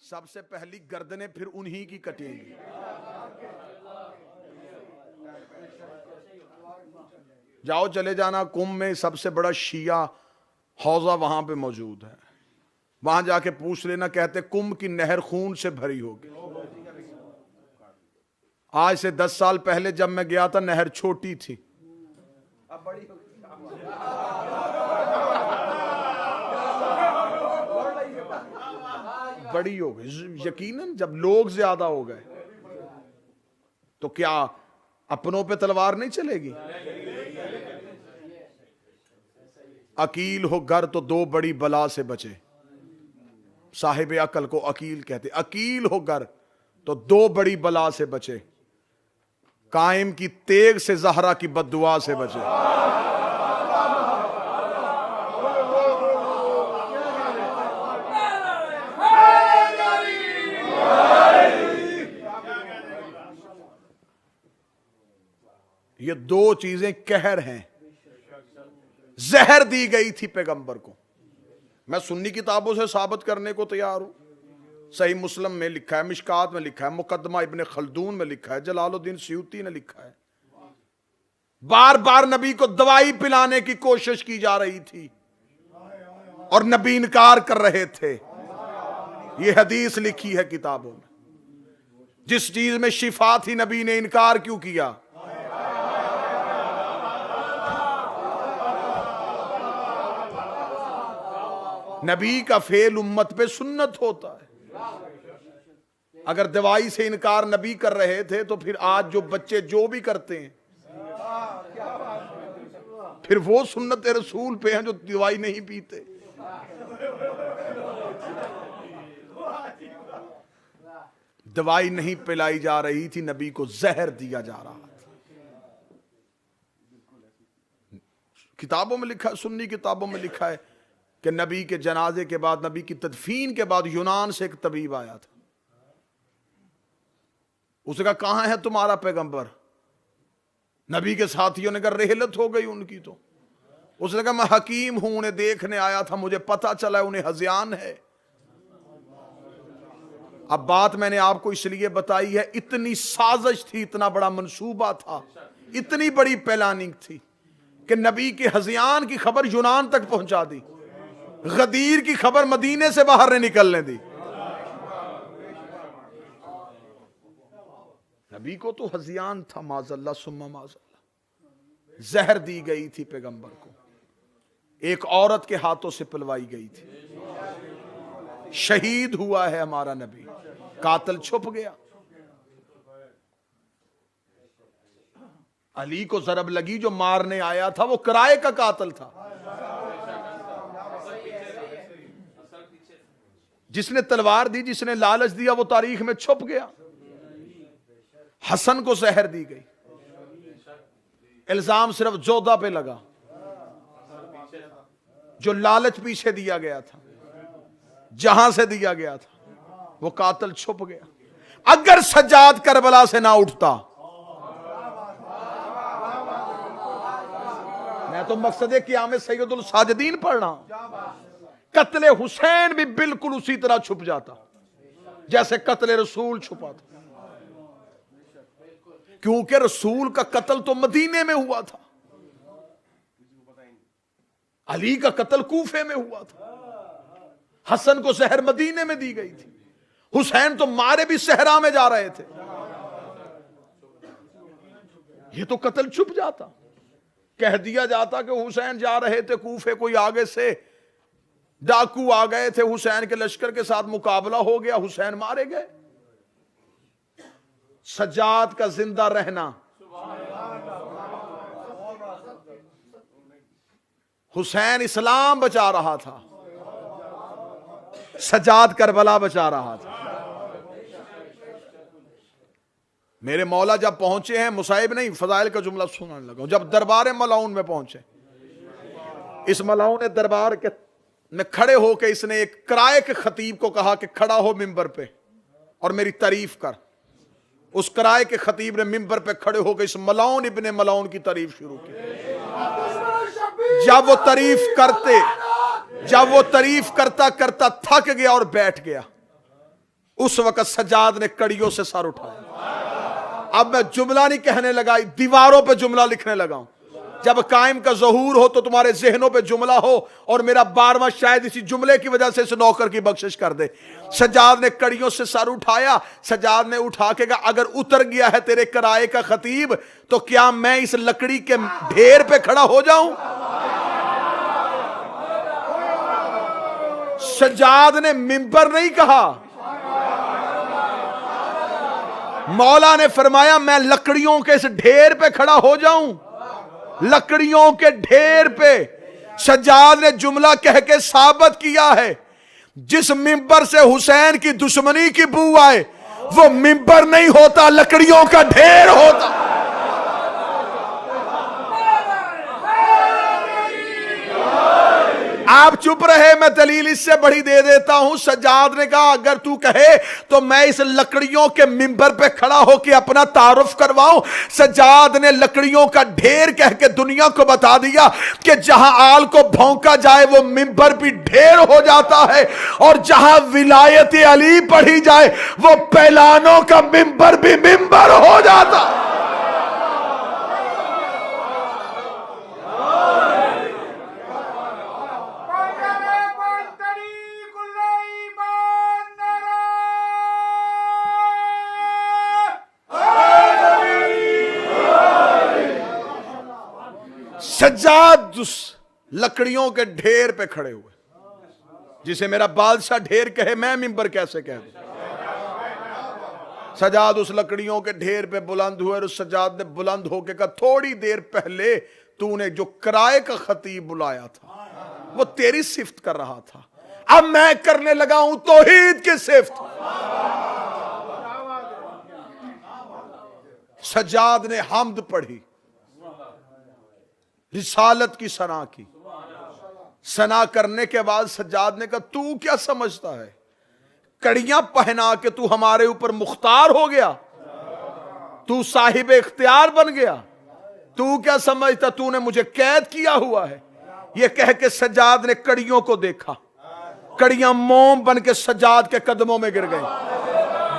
सबसे पहली गर्दनें फिर उन्हीं की कटेंगी। जाओ चले जाना कुंभ में, सबसे बड़ा शिया हौजा वहां पे मौजूद है, वहां जाके पूछ लेना, कहते कुंभ की नहर खून से भरी होगी। आज से 10 साल पहले जब मैं गया था नहर छोटी थी, अब बड़ी हो गई। यकीनन जब लोग ज्यादा हो गए तो क्या अपनों पे तलवार नहीं चलेगी? अकील हो घर तो दो बड़ी बला से बचे। साहिब अकल को अकील कहते। अकील हो घर तो दो बड़ी बला से बचे। कायम की तेग से जहरा की बद्दुआ से बचे। ये दो चीजें कहर हैं। जहर दी गई थी पैगंबर को। मैं सुन्नी किताबों से साबित करने को तैयार हूं। सही मुस्लिम में लिखा है, मिशकात में लिखा है, मुकदमा इब्ने खल्दून में लिखा है, जलालुद्दीन सयूती ने लिखा है। बार बार नबी को दवाई पिलाने की कोशिश की जा रही थी और नबी इनकार कर रहे थे। यह हदीस लिखी है किताबों में। जिस चीज में शिफा थी नबी ने इनकार क्यों किया? नबी का फेल उम्मत पे सुन्नत होता है। अगर दवाई से इनकार नबी कर रहे थे तो फिर आज जो बच्चे जो भी करते हैं फिर वो सुन्नत रसूल पे हैं जो दवाई नहीं पीते। दवाई नहीं पिलाई जा रही थी, नबी को जहर दिया जा रहा था। किताबों में लिखा, सुन्नी किताबों में लिखा है कि नबी के जनाजे के बाद, नबी की तदफीन के बाद यूनान से एक तबीब आया था। उसने कहा कहां है तुम्हारा पैगंबर? नबी के साथियों ने कहा रेहलत हो गई उनकी। तो उसने कहा मैं हकीम हूं, उन्हें देखने आया था, मुझे पता चला उन्हें हज़ियान है। अब बात मैंने आपको इसलिए बताई है, इतनी साजिश थी, इतना बड़ा मंसूबा था, इतनी बड़ी प्लानिंग थी कि नबी के हज़ियान की खबर यूनान तक पहुंचा दी, गदीर की खबर मदीने से बाहर नहीं निकलने दी। नबी को तो हज़ियान था, माज़अल्लाह सुम्मा माज़अल्लाह। जहर दी गई थी पैगंबर को, एक औरत के हाथों से पिलवाई गई थी। शहीद हुआ है हमारा नबी, कातिल छुप गया। अली को जरब लगी, जो मारने आया था वो किराए का कातिल था। जिसने तलवार दी, जिसने लालच दिया, वो तारीख में छुप गया। हसन को जहर दी गई, इल्जाम सिर्फ जोधा पे लगा। जो लालच पीछे दिया गया था, जहां से दिया गया था, वो कातिल छुप गया। अगर सज्जाद करबला से ना उठता, मैं तो मकसद क़यामत सैयदुल साजिदीन पढ़ रहा हूं। कत्ले हुसैन भी बिल्कुल उसी तरह छुप जाता जैसे कत्ले रसूल छुपा था, क्योंकि रसूल का कत्ल तो मदीने में हुआ था, अली का कत्ल कूफे में हुआ था, हसन को जहर मदीने में दी गई थी, हुसैन तो मारे भी सहरा में जा रहे थे। ये तो कत्ल छुप जाता, कह दिया जाता कि हुसैन जा रहे थे कूफे, कोई आगे से डाकू आ गए थे, हुसैन के लश्कर के साथ मुकाबला हो गया, हुसैन मारे गए। सज्जाद का जिंदा रहना, हुसैन इस्लाम बचा रहा था, सज्जाद करबला बचा रहा था। मेरे मौला जब पहुंचे हैं, मुसाइब नहीं फजाइल का जुमला सुनाने लगा, जब दरबार मलाउन में पहुंचे, इस मलाउन ने दरबार के में खड़े होकर इसने एक किराए के खतीब को कहा कि खड़ा हो मिंबर पे और मेरी तारीफ कर। उस किराए के खतीब ने मिंबर पे खड़े होकर इस मलाउन इब्ने मलाउन की तारीफ शुरू की। जब वो तारीफ करता करता थक गया और बैठ गया, उस वक्त सज्जाद ने कड़ियों से सर उठाया। अब मैं जुमला नहीं कहने लगा, दीवारों पे जुमला लिखने लगा हूं। जब कायम का ज़हूर हो तो तुम्हारे जहनों पे जुमला हो, और मेरा बारवां शायद इसी जुमले की वजह से इस नौकर की बख्शिश कर दे। सज्जाद ने कड़ियों से सर उठाया। सज्जाद ने उठा के कहा, अगर उतर गया है तेरे किराए का खतीब तो क्या मैं इस लकड़ी के ढेर पे खड़ा हो जाऊं? सज्जाद ने मिंबर नहीं कहा, मौला ने फरमाया मैं लकड़ियों के इस ढेर पे खड़ा हो जाऊं। लकड़ियों के ढेर पे सज्जाद ने जुमला कह के साबित किया है, जिस मिंबर से हुसैन की दुश्मनी की बू आए वो मिंबर नहीं होता, लकड़ियों का ढेर होता। आप चुप रहे, मैं दलील इससे बड़ी दे देता हूं। सज्जाद ने कहा अगर तू कहे तो मैं इस लकड़ियों के मिंबर पे खड़ा होकर अपना तारुफ करवाऊं। सज्जाद ने लकड़ियों का ढेर कह के दुनिया को बता दिया कि जहां आल को भौंका जाए वो मिंबर भी ढेर हो जाता है, और जहां विलायत अली पढ़ी जाए वो पैलानों का मिंबर भी मिंबर हो जाता। सज्जाद उस लकड़ियों के ढेर पे खड़े हुए, जिसे मेरा बादशाह ढेर कहे मैं मिंबर कैसे कह दूं। सज्जाद उस लकड़ियों के ढेर पे बुलंद हुए, और उस सज्जाद ने बुलंद होके कहा थोड़ी देर पहले तूने जो किराए का खतीब बुलाया था वो तेरी सिफ्त कर रहा था, अब मैं करने लगा हूं तौहीद की सिफ्त। सज्जाद ने हम्द पढ़ी, रिसालत की सना की। सना करने के बाद सज्जाद ने कहा तू क्या समझता है, कड़ियां पहना के तू हमारे ऊपर मुख्तार हो गया, तू साहिब इख्तियार बन गया, तू क्या समझता तूने मुझे कैद किया हुआ है। यह कह के सज्जाद ने कड़ियों को देखा, कड़ियां मोम बन के सज्जाद के कदमों में गिर गई।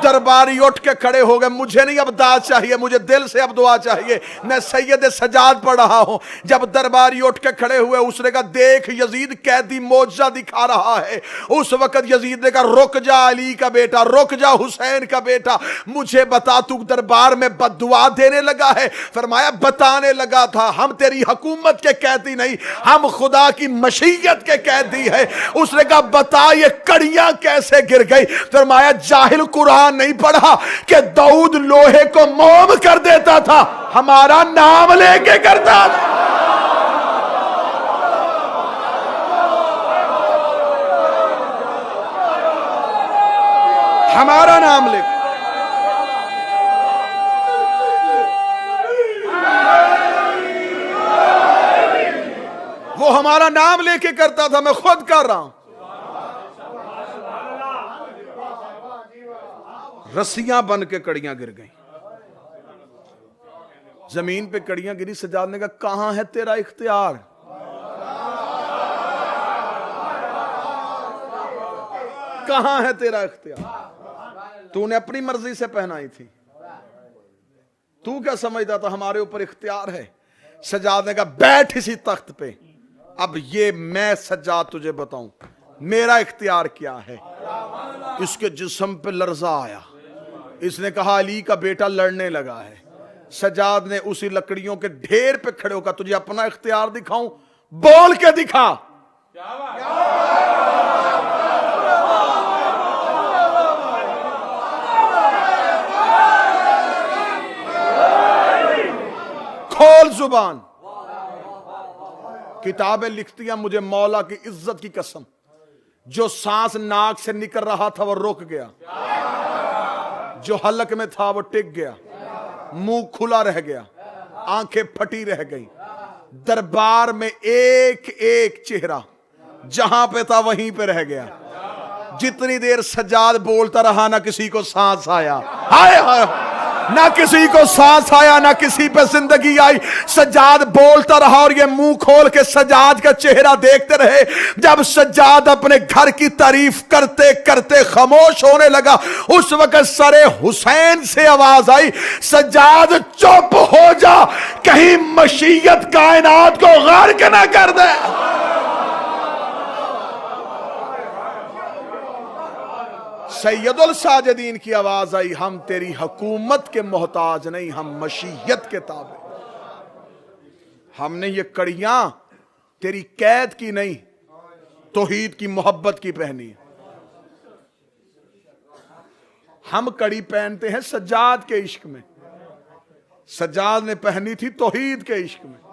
दरबारी उठ के खड़े हो गए, मुझे नहीं अब दाद चाहिए, मुझे दिल से अब दुआ चाहिए, मैं सैयद सज्जाद पढ़ रहा हूं। जब दरबारी उठ के खड़े हुए उसने कहा देख यजीद कैदी मौजज़ा दिखा रहा है। उस वक्त यजीद ने कहा रुक जा अली का बेटा, रुक जा हुसैन का बेटा, मुझे बता तू दरबार में बद्दुआ देने लगा है। फरमाया बताने लगा था हम तेरी हुकूमत के कैदी नहीं, हम खुदा की मशीयत के कैदी है। उसने कहा बता ये कड़ियां कैसे गिर गई। फरमाया जाहिल कुरान नहीं पढ़ा कि दाऊद लोहे को मोम कर देता था, हमारा नाम लेके करता था। हमारा नाम लेके, वो हमारा नाम लेके करता था, मैं खुद कर रहा हूं। रस्सियां बन के कड़ियां गिर गई, जमीन पे कड़ियां गिरी। सज्जाद ने कहा कहां है तेरा इख्तियार, कहां है तेरा इख्तियार, तूने अपनी मर्जी से पहनाई थी, तू क्या समझता था हमारे ऊपर इख्तियार है। सज्जाद ने कहा बैठ इसी तख्त पे, अब ये मैं सज्जाद तुझे बताऊं मेरा इख्तियार क्या है। इसके जिस्म पे लर्जा आया, इसने कहा अली का बेटा लड़ने लगा है। सज्जाद ने उसी लकड़ियों के ढेर पे खड़े होकर तुझे अपना इख्तियार दिखाऊं, बोल के दिखा। खोल जुबान। किताबें लिखती हैं मुझे मौला की इज्जत की कसम, जो सांस नाक से निकल रहा था वो रुक गया, जो हलक में था वो टिक गया, मुंह खुला रह गया, आंखें फटी रह गई। दरबार में एक एक चेहरा जहां पे था वहीं पे रह गया। जितनी देर सज्जाद बोलता रहा ना किसी को सांस आया। हाय हाय ना किसी को सांस आया, ना किसी पे जिंदगी आई। सज्जाद बोलता रहा और ये मुंह खोल के सज्जाद का चेहरा देखते रहे। जब सज्जाद अपने घर की तारीफ करते करते खामोश होने लगा, उस वक्त सरे हुसैन से आवाज आई, सज्जाद चुप हो जा, कहीं मशीयत कायनात को गर्क ना कर दे। सैयदुल साजिदीन की आवाज आई, हम तेरी हुकूमत के मोहताज नहीं, हम मशीयत के ताबे। हमने ये कड़ियां तेरी कैद की नहीं, तौहीद की मोहब्बत की पहनी। हम कड़ी पहनते हैं सज्जाद के इश्क में, सज्जाद ने पहनी थी तौहीद के इश्क में।